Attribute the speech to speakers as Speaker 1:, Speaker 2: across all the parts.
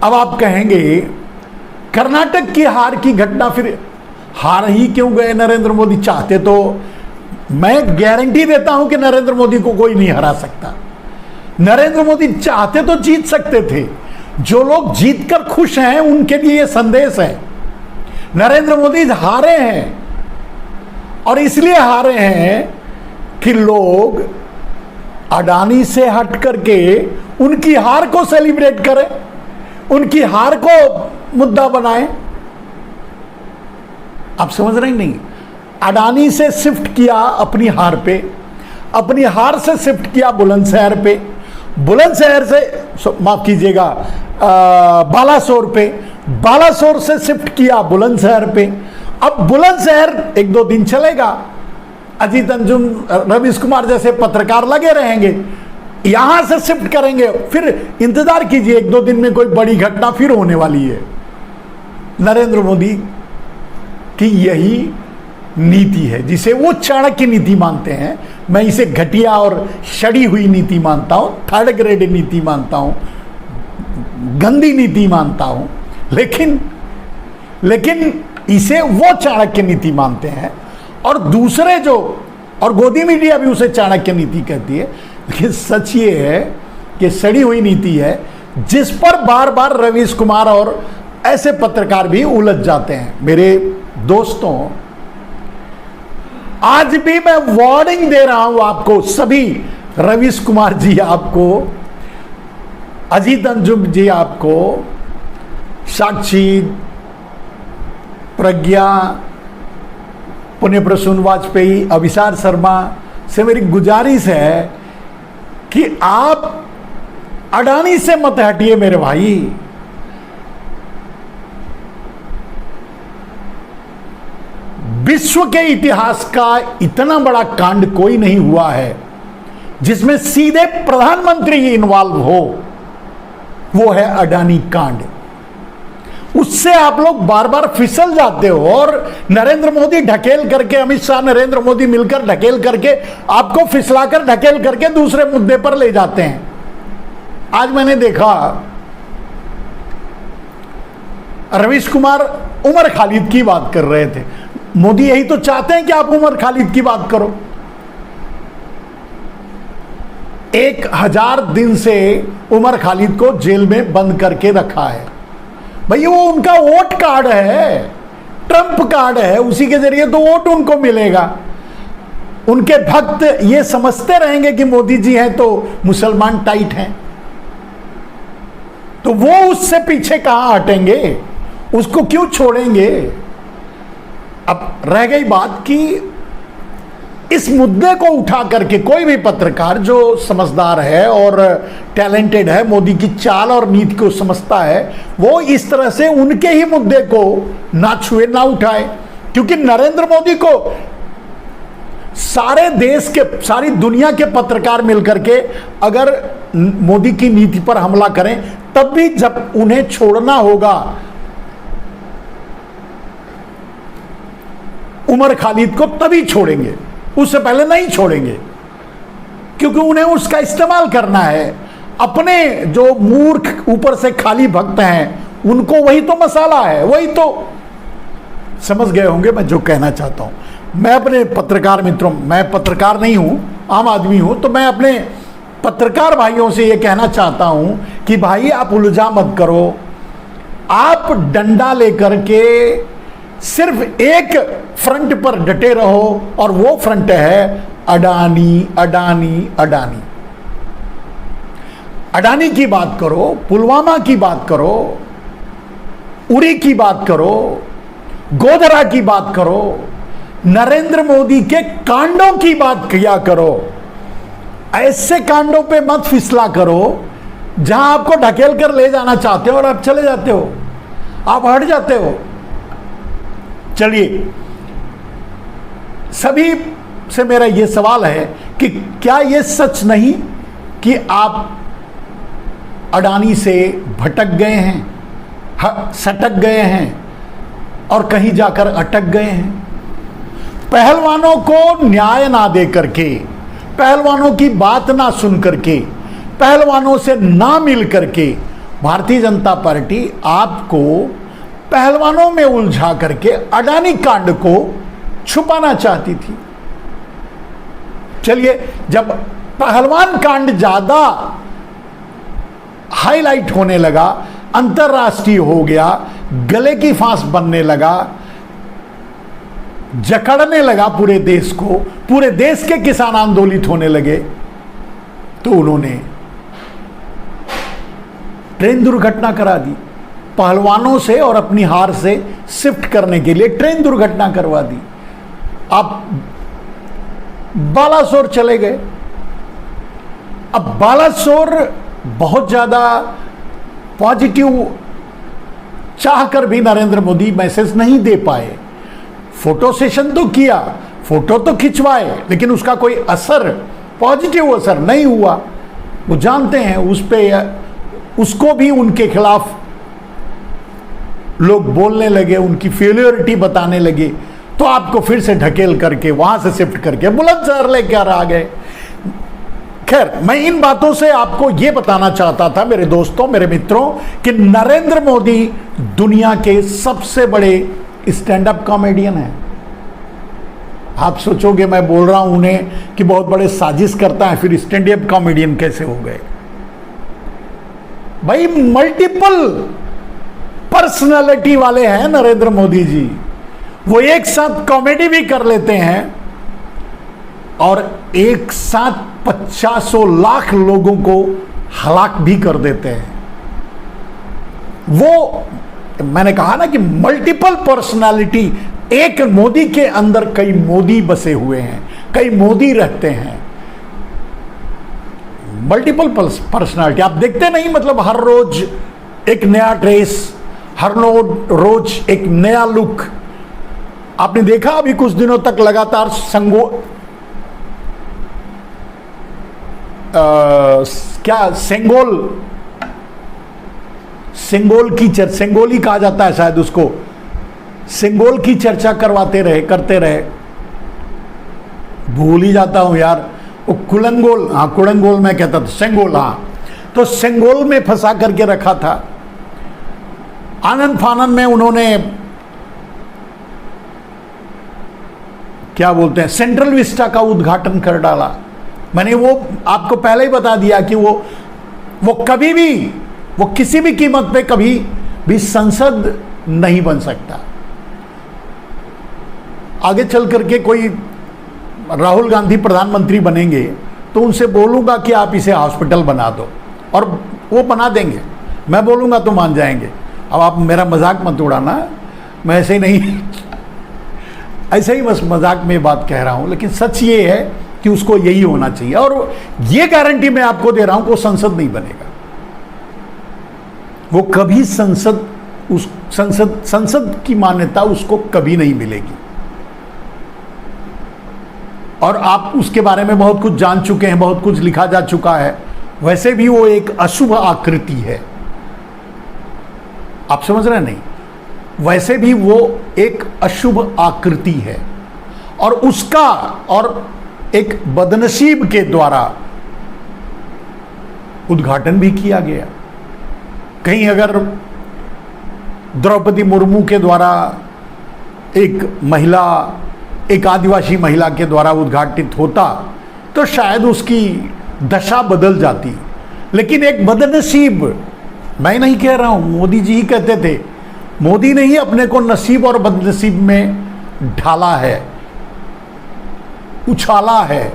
Speaker 1: अब आप कहेंगे कर्नाटक की हार की घटना, फिर हार ही क्यों गए नरेंद्र मोदी? चाहते तो मैं गारंटी देता हूं कि नरेंद्र मोदी को कोई नहीं हरा सकता। नरेंद्र मोदी चाहते तो जीत सकते थे। जो लोग जीतकर खुश हैं उनके लिए यह संदेश है। नरेंद्र मोदी हारे हैं और इसलिए हारे हैं कि लोग अडानी से हट करके उनकी हार को सेलिब्रेट करें, उनकी हार को मुद्दा बनाएं। आप समझ रहे नहीं? अडानी से शिफ्ट किया अपनी हार पे, अपनी हार से शिफ्ट किया बुलंदशहर पे, बुलंदशहर से माफ कीजिएगा बालासोर पे, बालासोर से शिफ्ट किया बुलंदशहर पे। अब बुलंदशहर एक दो दिन चलेगा, अजीत अंजुम, रवीश कुमार जैसे पत्रकार लगे रहेंगे, यहां से शिफ्ट करेंगे, फिर इंतजार कीजिए एक दो दिन में कोई बड़ी घटना फिर होने वाली है। नरेंद्र मोदी की यही नीति है जिसे वो चाणक्य नीति मानते हैं। मैं इसे घटिया और सड़ी हुई नीति मानता हूं, थर्ड ग्रेड नीति मानता हूं, गंदी नीति मानता हूं, लेकिन इसे वो चाणक्य नीति मानते हैं। और दूसरे जो, और गोदी मीडिया भी उसे चाणक्य नीति कहती है, लेकिन सच ये है कि सड़ी हुई नीति है जिस पर बार बार रवीश कुमार और ऐसे पत्रकार भी उलझ जाते हैं। मेरे दोस्तों, आज भी मैं वार्निंग दे रहा हूं आपको सभी, रवीश कुमार जी आपको, अजीत अंजुम जी आपको, साक्षी, प्रज्ञा, पुण्य प्रसून वाजपेयी, अभिसार शर्मा से मेरी गुजारिश है कि आप अडानी से मत हटिए मेरे भाई। विश्व के इतिहास का इतना बड़ा कांड कोई नहीं हुआ है जिसमें सीधे प्रधानमंत्री इन्वॉल्व हो, वो है अडानी कांड। उससे आप लोग बार बार फिसल जाते हो और नरेंद्र मोदी ढकेल करके, अमित शाह नरेंद्र मोदी मिलकर ढकेल करके आपको फिसलाकर ढकेल करके दूसरे मुद्दे पर ले जाते हैं। आज मैंने देखा रवीश कुमार उमर खालिद की बात कर रहे थे। मोदी यही तो चाहते हैं कि आप उमर खालिद की बात करो। 1000 दिन से उमर खालिद को जेल में बंद करके रखा है। भाई वो उनका वोट कार्ड है, ट्रंप कार्ड है, उसी के जरिए तो वोट उनको मिलेगा। उनके भक्त ये समझते रहेंगे कि मोदी जी हैं तो मुसलमान टाइट हैं, तो वो उससे पीछे कहां हटेंगे, उसको क्यों छोड़ेंगे। अब रह गई बात कि इस मुद्दे को उठा करके कोई भी पत्रकार जो समझदार है और टैलेंटेड है, मोदी की चाल और नीति को समझता है, वो इस तरह से उनके ही मुद्दे को ना छुए ना उठाए। क्योंकि नरेंद्र मोदी को सारे देश के, सारी दुनिया के पत्रकार मिलकर के अगर मोदी की नीति पर हमला करें, तब भी जब उन्हें छोड़ना होगा उमर खालिद को तभी छोड़ेंगे, उससे पहले नहीं छोड़ेंगे। क्योंकि उन्हें उसका इस्तेमाल करना है। अपने जो मूर्ख ऊपर से खाली भक्त हैं उनको वही तो मसाला है, वही तो समझ गए होंगे मैं जो कहना चाहता हूं। मैं अपने पत्रकार मित्रों, मैं पत्रकार नहीं हूं, आम आदमी हूं, तो मैं अपने पत्रकार भाइयों से यह कहना चाहता हूं कि भाई आप उलझा मत करो। आप डंडा लेकर के सिर्फ एक फ्रंट पर डटे रहो और वो फ्रंट है अडानी अडानी अडानी। अडानी की बात करो, पुलवामा की बात करो, उरी की बात करो, गोधरा की बात करो, नरेंद्र मोदी के कांडों की बात किया करो। ऐसे कांडों पे मत फिसला करो जहां आपको ढकेल कर ले जाना चाहते हो और आप चले जाते हो, आप हट जाते हो। चलिए, सभी से मेरा यह सवाल है कि क्या यह सच नहीं कि आप अडानी से भटक गए हैं, सटक गए हैं और कहीं जाकर अटक गए हैं। पहलवानों को न्याय ना दे करके, पहलवानों की बात ना सुन करके, पहलवानों से ना मिल करके भारतीय जनता पार्टी आपको पहलवानों में उलझा करके अडानी कांड को छुपाना चाहती थी। चलिए, जब पहलवान कांड ज्यादा हाईलाइट होने लगा, अंतरराष्ट्रीय हो गया, गले की फांस बनने लगा, जकड़ने लगा पूरे देश को, पूरे देश के किसान आंदोलित होने लगे, तो उन्होंने ट्रेन दुर्घटना करा दी। पहलवानों से और अपनी हार से शिफ्ट करने के लिए ट्रेन दुर्घटना करवा दी। आप बालासोर चले गए। अब बालासोर बहुत ज्यादा पॉजिटिव चाहकर भी नरेंद्र मोदी मैसेज नहीं दे पाए। फोटो सेशन तो किया, फोटो तो खिंचवाए, लेकिन उसका कोई असर, पॉजिटिव असर नहीं हुआ। वो जानते हैं उस पे, उसको भी उनके खिलाफ लोग बोलने लगे, उनकी फेलियरिटी बताने लगे, तो आपको फिर से ढकेल करके वहां से शिफ्ट करके बुलंदशहर लेकर आ गए। खैर, मैं इन बातों से आपको यह बताना चाहता था मेरे दोस्तों, मेरे मित्रों, कि नरेंद्र मोदी दुनिया के सबसे बड़े स्टैंड अप कॉमेडियन है। आप सोचोगे मैं बोल रहा हूं उन्हें कि बहुत बड़े साजिश करता है, फिर स्टैंड अप कॉमेडियन कैसे हो गए? भाई, मल्टीपल पर्सनालिटी वाले हैं नरेंद्र मोदी जी। वो एक साथ कॉमेडी भी कर लेते हैं और एक साथ 50 लाख लोगों को हलाक भी कर देते हैं। वो, मैंने कहा ना कि मल्टीपल पर्सनालिटी, एक मोदी के अंदर कई मोदी बसे हुए हैं, कई मोदी रहते हैं। मल्टीपल पर्सनालिटी आप देखते नहीं, मतलब हर रोज एक नया ड्रेस, हर रोज एक नया लुक। आपने देखा अभी कुछ दिनों तक लगातार सेंगोली कहा जाता है शायद उसको, सेंगोल की चर्चा करते रहे। भूल ही जाता हूं यार, वो कुलंगोल, हाँ कुलंगोल मैं कहता था, सेंगोल, हाँ, तो सेंगोल में फंसा करके रखा था। आनंद फानन में उन्होंने क्या बोलते हैं, सेंट्रल विस्टा का उद्घाटन कर डाला। मैंने वो आपको पहले ही बता दिया कि वो कभी भी, वो किसी भी कीमत पे कभी भी संसद नहीं बन सकता। आगे चल करके कोई राहुल गांधी प्रधानमंत्री बनेंगे तो उनसे बोलूंगा कि आप इसे हॉस्पिटल बना दो, और वो बना देंगे। मैं बोलूंगा तो मान जाएंगे। अब आप मेरा मजाक मत उड़ाना, मैं ऐसे ही नहीं, ऐसे ही बस मजाक में बात कह रहा हूं, लेकिन सच ये है कि उसको यही होना चाहिए। और ये गारंटी मैं आपको दे रहा हूं कि वो संसद नहीं बनेगा। वो कभी संसद की मान्यता उसको कभी नहीं मिलेगी। और आप उसके बारे में बहुत कुछ जान चुके हैं, बहुत कुछ लिखा जा चुका है। वैसे भी वो एक अशुभ आकृति है, आप समझ रहे हैं? नहीं, वैसे भी वो एक अशुभ आकृति है, और उसका और एक बदनसीब के द्वारा उद्घाटन भी किया गया। कहीं अगर द्रौपदी मुर्मू के द्वारा, एक आदिवासी महिला के द्वारा उद्घाटित होता तो शायद उसकी दशा बदल जाती। लेकिन एक बदनसीब, मैं नहीं कह रहा हूं, मोदी जी ही कहते थे, मोदी ने ही अपने को नसीब और बदनसीब में ढाला है, उछाला है।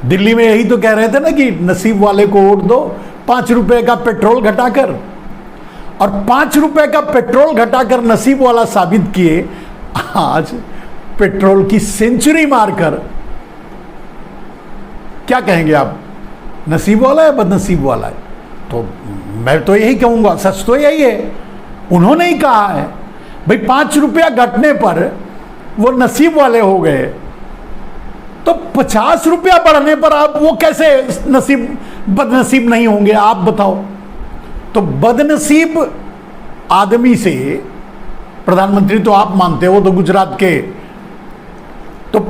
Speaker 1: दिल्ली में यही तो कह रहे थे ना कि नसीब वाले को वोट दो, 5 रुपए का पेट्रोल घटाकर, और 5 रुपए का पेट्रोल घटाकर नसीब वाला साबित किए। आज पेट्रोल की सेंचुरी मारकर क्या कहेंगे आप, नसीब वाला है बदनसीब वाला है? तो मैं तो यही कहूंगा, सच तो यही है, उन्होंने ही कहा है भाई 5 रुपया घटने पर वो नसीब वाले हो गए, तो 50 रुपया बढ़ने पर आप वो कैसे बदनसीब नहीं होंगे? आप बताओ। तो बदनसीब आदमी से, प्रधानमंत्री तो आप मानते हो, तो गुजरात के, तो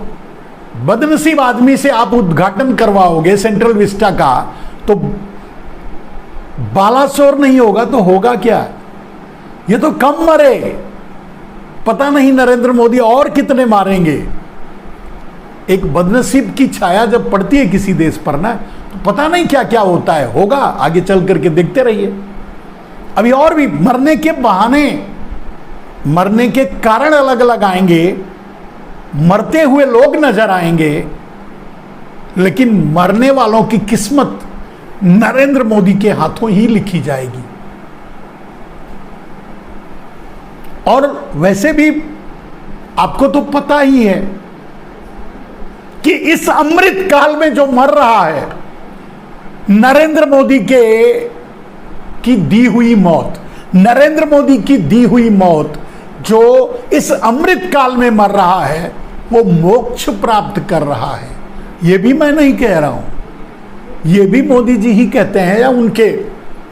Speaker 1: बदनसीब आदमी से आप उद्घाटन करवाओगे सेंट्रल विस्टा का, तो बालासोर नहीं होगा तो होगा क्या? ये तो कम मरे, पता नहीं नरेंद्र मोदी और कितने मारेंगे। एक बदनसीब की छाया जब पड़ती है किसी देश पर ना, तो पता नहीं क्या क्या होता है। होगा, आगे चल करके देखते रहिए। अभी और भी मरने के बहाने, मरने के कारण अलग अलग आएंगे, मरते हुए लोग नजर आएंगे, लेकिन मरने वालों की किस्मत नरेंद्र मोदी के हाथों ही लिखी जाएगी। और वैसे भी आपको तो पता ही है कि इस अमृत काल में जो मर रहा है, नरेंद्र मोदी की दी हुई मौत, नरेंद्र मोदी की दी हुई मौत जो इस अमृत काल में मर रहा है, वो मोक्ष प्राप्त कर रहा है। ये भी मैं नहीं कह रहा हूं, ये भी मोदी जी ही कहते हैं, या उनके,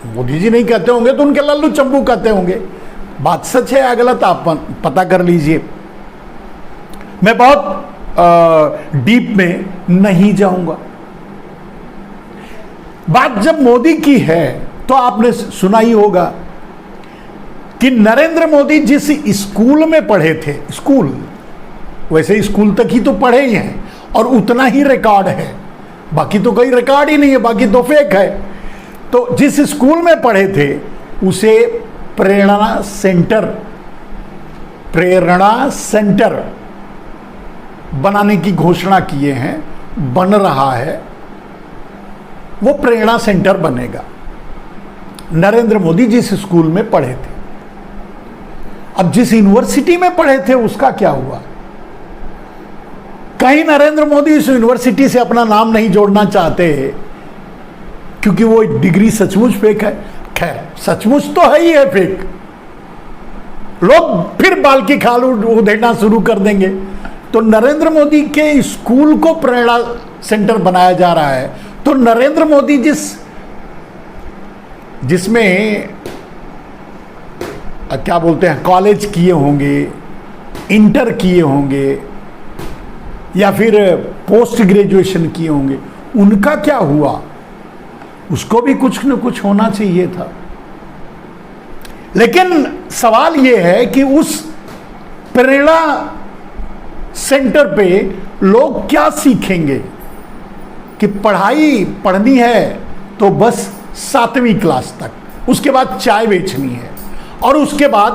Speaker 1: मोदी जी नहीं कहते होंगे तो उनके लल्लू चंबू कहते होंगे। बात सच है या गलत आप पता कर लीजिए। मैं बहुत डीप में नहीं जाऊंगा। बात जब मोदी की है तो आपने सुना ही होगा कि नरेंद्र मोदी जिस स्कूल में पढ़े थे, स्कूल, वैसे स्कूल तक ही तो पढ़े ही हैं और उतना ही रिकॉर्ड है, बाकी तो कोई रिकॉर्ड ही नहीं है, बाकी तो फेक है। तो जिस स्कूल में पढ़े थे उसे प्रेरणा सेंटर बनाने की घोषणा किए हैं, बन रहा है। वो प्रेरणा सेंटर बनेगा। नरेंद्र मोदी जिस स्कूल में पढ़े थे, अब जिस यूनिवर्सिटी में पढ़े थे उसका क्या हुआ? कहीं नरेंद्र मोदी इस यूनिवर्सिटी से अपना नाम नहीं जोड़ना चाहते क्योंकि वो डिग्री सचमुच फेक है। खैर, सचमुच तो है ही है फेक, लोग फिर बाल की खाल उधेड़ना शुरू कर देंगे। तो नरेंद्र मोदी के स्कूल को प्रेरणा सेंटर बनाया जा रहा है। तो नरेंद्र मोदी जिसमें क्या बोलते हैं, कॉलेज किए होंगे, इंटर किए होंगे या फिर पोस्ट ग्रेजुएशन किए होंगे, उनका क्या हुआ? उसको भी कुछ न कुछ होना चाहिए था। लेकिन सवाल यह है कि उस प्रेरणा सेंटर पे लोग क्या सीखेंगे कि पढ़नी है तो बस 7वीं क्लास तक, उसके बाद चाय बेचनी है और उसके बाद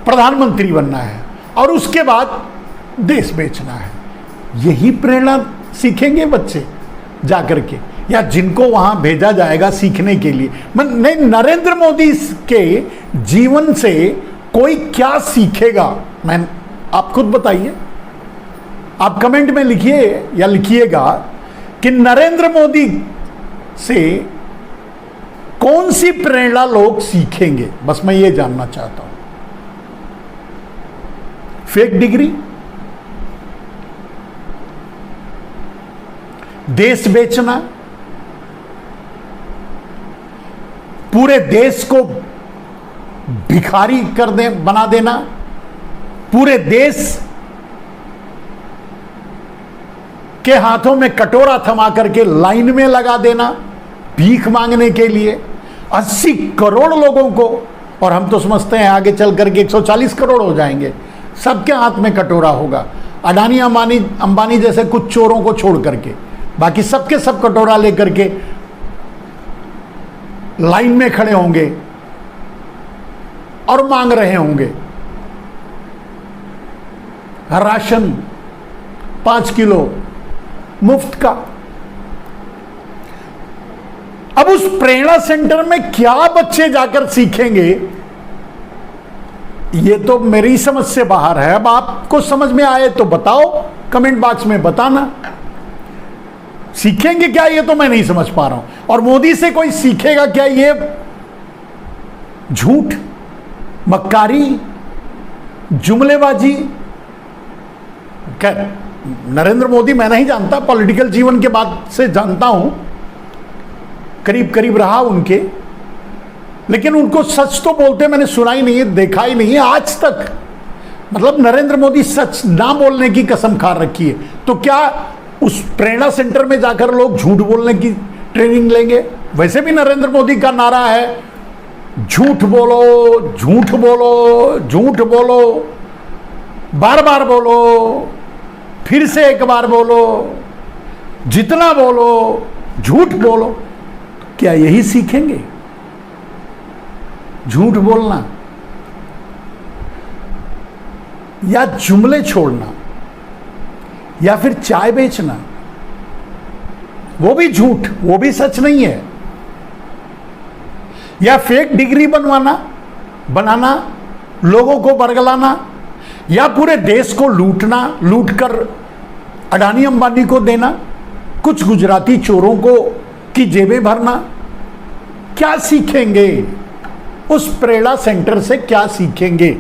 Speaker 1: प्रधानमंत्री बनना है और उसके बाद देश बेचना है। यही प्रेरणा सीखेंगे बच्चे जाकर के, या जिनको वहां भेजा जाएगा सीखने के लिए? नहीं, नरेंद्र मोदी के जीवन से कोई क्या सीखेगा? आप खुद बताइए। आप कमेंट में लिखिए या लिखिएगा कि नरेंद्र मोदी से कौन सी प्रेरणा लोग सीखेंगे। बस मैं ये जानना चाहता हूं। फेक डिग्री, देश बेचना, पूरे देश को भिखारी बना देना, पूरे देश के हाथों में कटोरा थमा करके लाइन में लगा देना भीख मांगने के लिए 80 करोड़ लोगों को। और हम तो समझते हैं आगे चल करके 140 करोड़ हो जाएंगे, सबके हाथ में कटोरा होगा। अडानी अंबानी जैसे कुछ चोरों को छोड़ करके बाकी सबके सब कटोरा लेकर के लाइन में खड़े होंगे और मांग रहे होंगे राशन 5 किलो मुफ्त का। अब उस प्रेरणा सेंटर में क्या बच्चे जाकर सीखेंगे, ये तो मेरी समझ से बाहर है। अब आपको समझ में आए तो बताओ, कमेंट बॉक्स में बताना। सीखेंगे क्या, ये तो मैं नहीं समझ पा रहा हूं। और मोदी से कोई सीखेगा क्या? ये झूठ, मक्कारी, जुमलेबाजी। खैर, नरेंद्र मोदी मैं नहीं जानता, पॉलिटिकल जीवन के बाद से जानता हूं, करीब करीब रहा उनके, लेकिन उनको सच तो बोलते मैंने सुना ही नहीं है, देखा ही नहीं है आज तक। मतलब नरेंद्र मोदी सच ना बोलने की कसम खा रखी है। तो क्या उस प्रेरणा सेंटर में जाकर लोग झूठ बोलने की ट्रेनिंग लेंगे? वैसे भी नरेंद्र मोदी का नारा है झूठ बोलो, झूठ बोलो, झूठ बोलो, बार बार बोलो, फिर से एक बार बोलो, जितना बोलो झूठ बोलो। क्या यही सीखेंगे, झूठ बोलना या जुमले छोड़ना या फिर चाय बेचना? वो भी झूठ, वो भी सच नहीं है। या फेक डिग्री बनाना, लोगों को बरगलाना, या पूरे देश को लूटना, लूटकर अडानी अंबानी को देना, कुछ गुजराती चोरों को की जेबें भरना। क्या सीखेंगे उस प्रेरणा सेंटर से, क्या सीखेंगे?